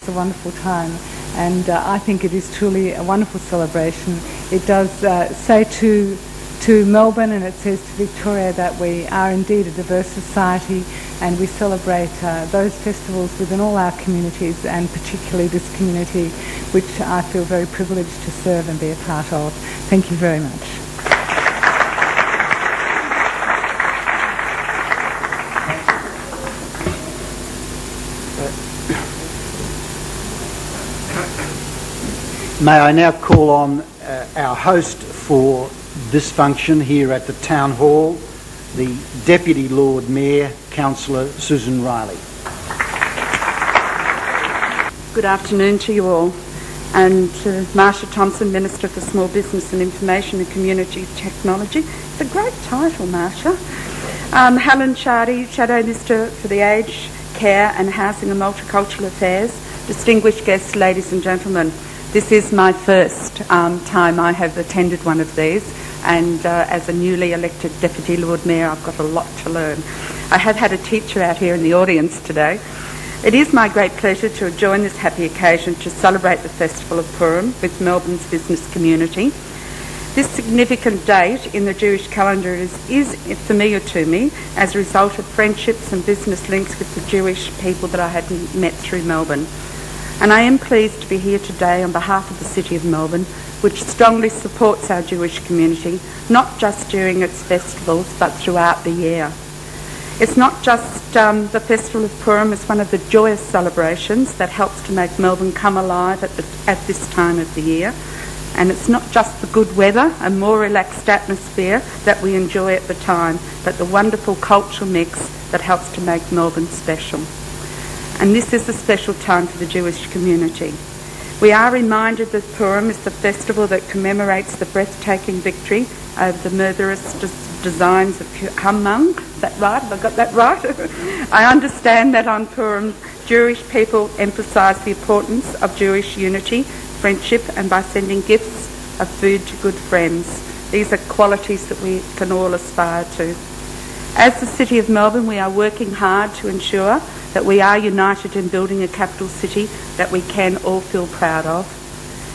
It's a wonderful time, and I think it is truly a wonderful celebration. It does say to Melbourne, and it says to Victoria, that we are indeed a diverse society, and we celebrate those festivals within all our communities, and particularly this community, which I feel very privileged to serve and be a part of. Thank you very much. May I now call on our host for this function here at the Town Hall, the Deputy Lord Mayor, Councillor Susan Riley. Good afternoon to you all, and to Marsha Thompson, Minister for Small Business and Information and Community Technology. It's a great title, Marsha. Helen Chardy, Shadow Minister for the Aged Care and Housing and Multicultural Affairs, distinguished guests, ladies and gentlemen. This is my first time I have attended one of these, and as a newly elected Deputy Lord Mayor, I've got a lot to learn. I have had a teacher out here in the audience today. It is my great pleasure to join this happy occasion to celebrate the Festival of Purim with Melbourne's business community. This significant date in the Jewish calendar is familiar to me as a result of friendships and business links with the Jewish people that I had met through Melbourne. And I am pleased to be here today on behalf of the City of Melbourne, which strongly supports our Jewish community, not just during its festivals, but throughout the year. It's not just the Festival of Purim is one of the joyous celebrations that helps to make Melbourne come alive at this time of the year. And it's not just the good weather and more relaxed atmosphere that we enjoy at the time, but the wonderful cultural mix that helps to make Melbourne special. And this is a special time for the Jewish community. We are reminded that Purim is the festival that commemorates the breathtaking victory over the murderous designs of Haman. Is that right? Have I got that right? I understand that on Purim, Jewish people emphasise the importance of Jewish unity, friendship, and by sending gifts of food to good friends. These are qualities that we can all aspire to. As the City of Melbourne, we are working hard to ensure that we are united in building a capital city that we can all feel proud of.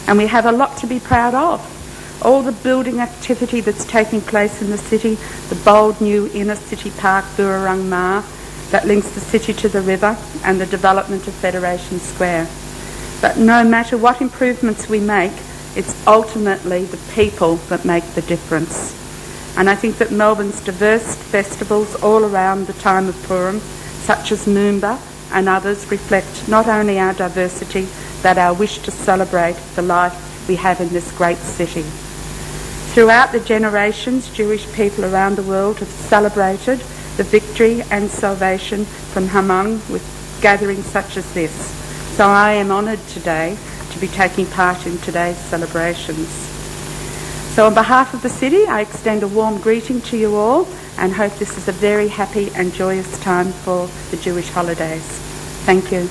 And we have a lot to be proud of. All the building activity that's taking place in the city, the bold new inner city park, Burrarung Ma, that links the city to the river, and the development of Federation Square. But no matter what improvements we make, it's ultimately the people that make the difference. And I think that Melbourne's diverse festivals all around the time of Purim, such as Moomba and others, reflect not only our diversity, but our wish to celebrate the life we have in this great city. Throughout the generations, Jewish people around the world have celebrated the victory and salvation from Haman with gatherings such as this. So I am honoured today to be taking part in today's celebrations. So on behalf of the city, I extend a warm greeting to you all and hope this is a very happy and joyous time for the Jewish holidays. Thank you.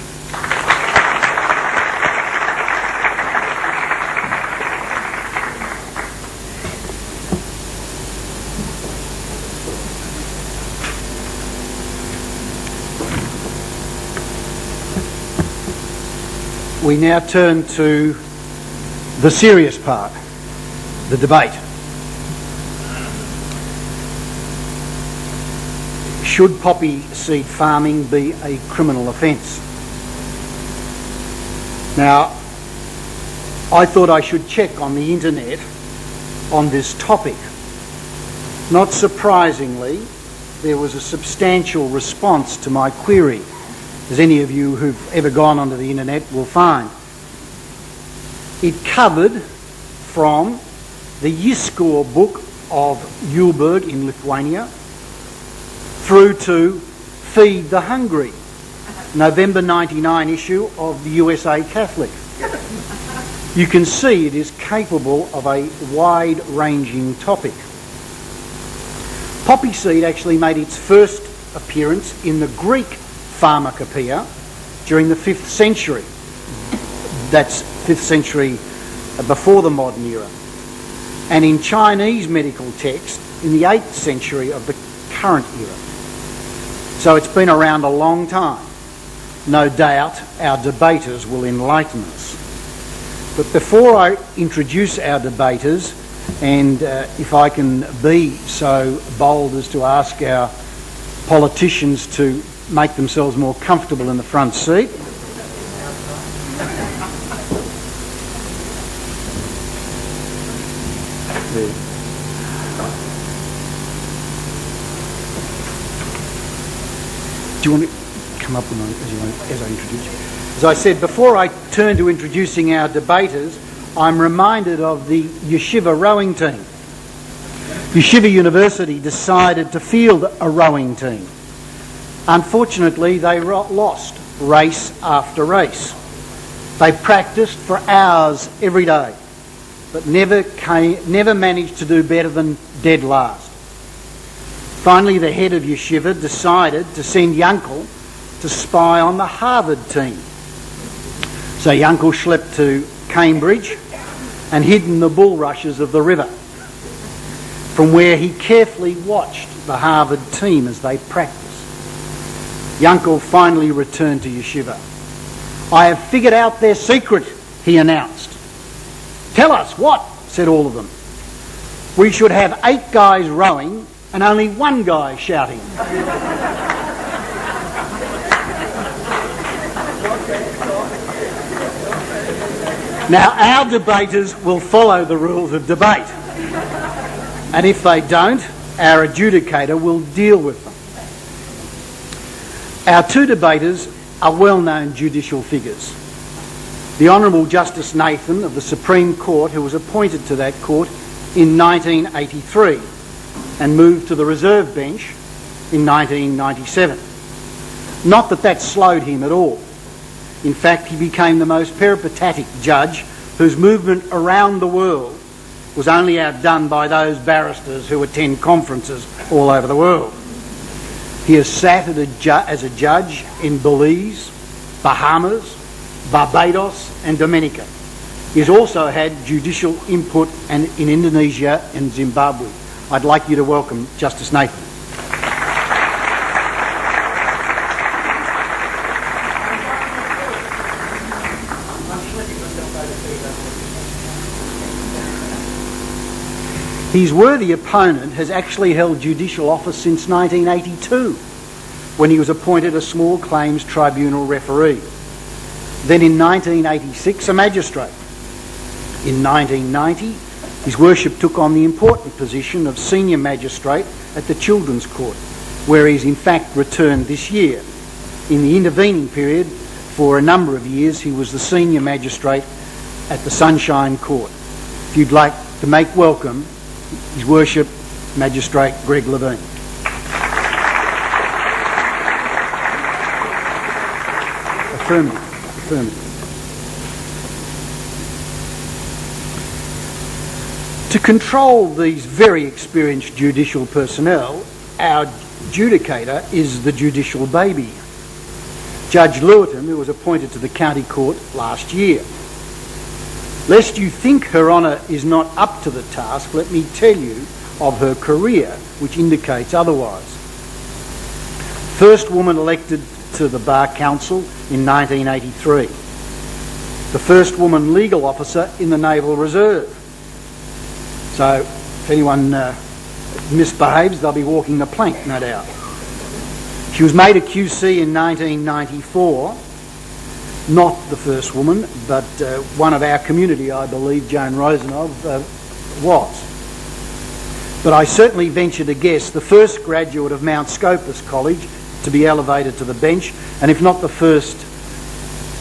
We now turn to the serious part, the debate. Should poppy seed farming be a criminal offence? Now, I thought I should check on the internet on this topic. Not surprisingly, there was a substantial response to my query, as any of you who've ever gone onto the internet will find. It covered from the Yiskor book of Julberg in Lithuania through to Feed the Hungry, November 99 issue of the USA Catholic. You can see it is capable of a wide-ranging topic. Poppy seed actually made its first appearance in the Greek pharmacopoeia during the 5th century. That's 5th century before the modern era. And in Chinese medical text in the 8th century of the current era. So it's been around a long time. no doubt our debaters will enlighten us. But before I introduce our debaters, and if I can be so bold as to ask our politicians to make themselves more comfortable in the front seat. Do you want to come up as I introduce you? As I said, before I turn to introducing our debaters, I'm reminded of the Yeshiva rowing team. Yeshiva University decided to field a rowing team. Unfortunately, they lost race after race. They practiced for hours every day, but never managed to do better than dead last. Finally, the head of Yeshiva decided to send Yankel to spy on the Harvard team. So Yankel schlepped to Cambridge and hid in the bulrushes of the river, from where he carefully watched the Harvard team as they practiced. Yankel finally returned to Yeshiva. "I have figured out their secret," he announced. "Tell us what," said all of them. "We should have 8 guys rowing and only 1 guy shouting." Now, our debaters will follow the rules of debate. And if they don't, our adjudicator will deal with them. Our 2 debaters are well-known judicial figures. The Honourable Justice Nathan of the Supreme Court, who was appointed to that court in 1983 and moved to the reserve bench in 1997. Not that that slowed him at all. In fact, he became the most peripatetic judge whose movement around the world was only outdone by those barristers who attend conferences all over the world. He has sat as a judge in Belize, Bahamas, Barbados and Dominica. He has also had judicial input in Indonesia and Zimbabwe. I'd like you to welcome Justice Nathan. His worthy opponent has actually held judicial office since 1982, when he was appointed a small claims tribunal referee. Then in 1986, a magistrate. In 1990, His Worship took on the important position of senior magistrate at the Children's Court, where he's in fact returned this year. In the intervening period, for a number of years, he was the senior magistrate at the Sunshine Court. If you'd like to make welcome His Worship Magistrate Greg Levine. Affirmative. To control these very experienced judicial personnel, our adjudicator is the judicial baby, Judge Lewitton, who was appointed to the County Court last year. Lest you think Her Honour is not up to the task, let me tell you of her career, which indicates otherwise. First woman elected to the Bar Council in 1983. The first woman legal officer in the Naval Reserve. So if anyone misbehaves, they'll be walking the plank, no doubt. She was made a QC in 1994. Not the first woman, but one of our community, I believe, Joan Rosenov, was. But I certainly venture to guess the first graduate of Mount Scopus College to be elevated to the bench, and if not the first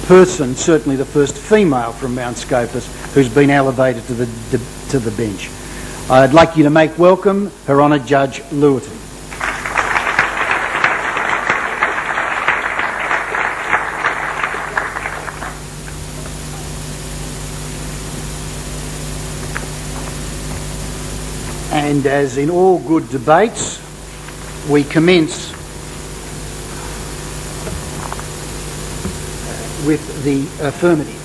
person, certainly the first female from Mount Scopus who's been elevated to the bench. I'd like you to make welcome Her Honour Judge Lewitton. And as in all good debates, we commence with the affirmative.